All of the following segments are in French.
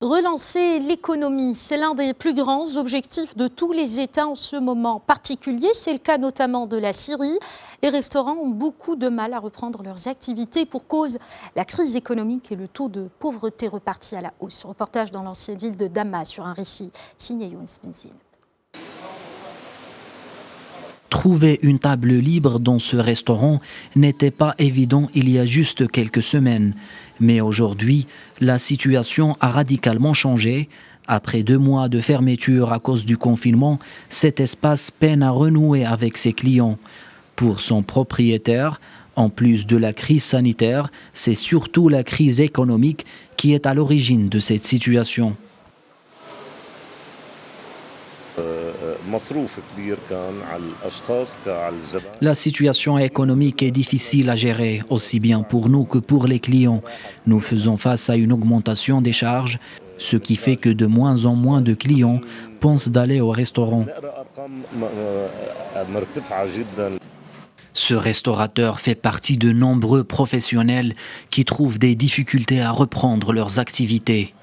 Relancer l'économie, c'est l'un des plus grands objectifs de tous les États en ce moment particulier. C'est le cas notamment de la Syrie. Les restaurants ont beaucoup de mal à reprendre leurs activités pour cause la crise économique et le taux de pauvreté reparti à la hausse. Reportage dans l'ancienne ville de Damas sur un récit signé Younes Benzine. Trouver une table libre dans ce restaurant n'était pas évident il y a juste quelques semaines. Mais aujourd'hui, la situation a radicalement changé. Après 2 mois de fermeture à cause du confinement, cet espace peine à renouer avec ses clients. Pour son propriétaire, en plus de la crise sanitaire, c'est surtout la crise économique qui est à l'origine de cette situation. La situation économique est difficile à gérer, aussi bien pour nous que pour les clients. Nous faisons face à une augmentation des charges, ce qui fait que de moins en moins de clients pensent d'aller au restaurant. Ce restaurateur fait partie de nombreux professionnels qui trouvent des difficultés à reprendre leurs activités.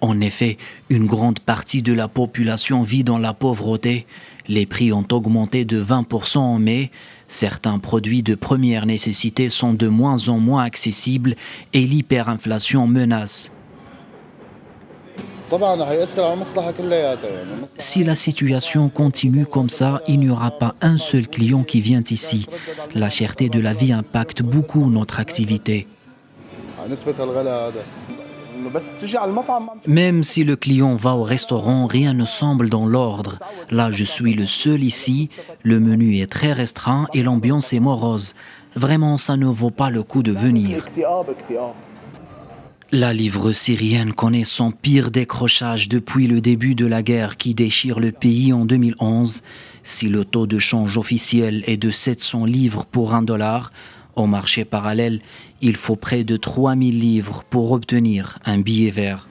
En effet, une grande partie de la population vit dans la pauvreté. Les prix ont augmenté de 20% en mai. Certains produits de première nécessité sont de moins en moins accessibles et l'hyperinflation menace. Si la situation continue comme ça, il n'y aura pas un seul client qui vient ici. La cherté de la vie impacte beaucoup notre activité. Même si le client va au restaurant, rien ne semble dans l'ordre. Là, je suis le seul ici. Le menu est très restreint et l'ambiance est morose. Vraiment, ça ne vaut pas le coup de venir. La livre syrienne connaît son pire décrochage depuis le début de la guerre qui déchire le pays en 2011. Si le taux de change officiel est de 700 livres pour $1, au marché parallèle, il faut près de 3000 livres pour obtenir un billet vert.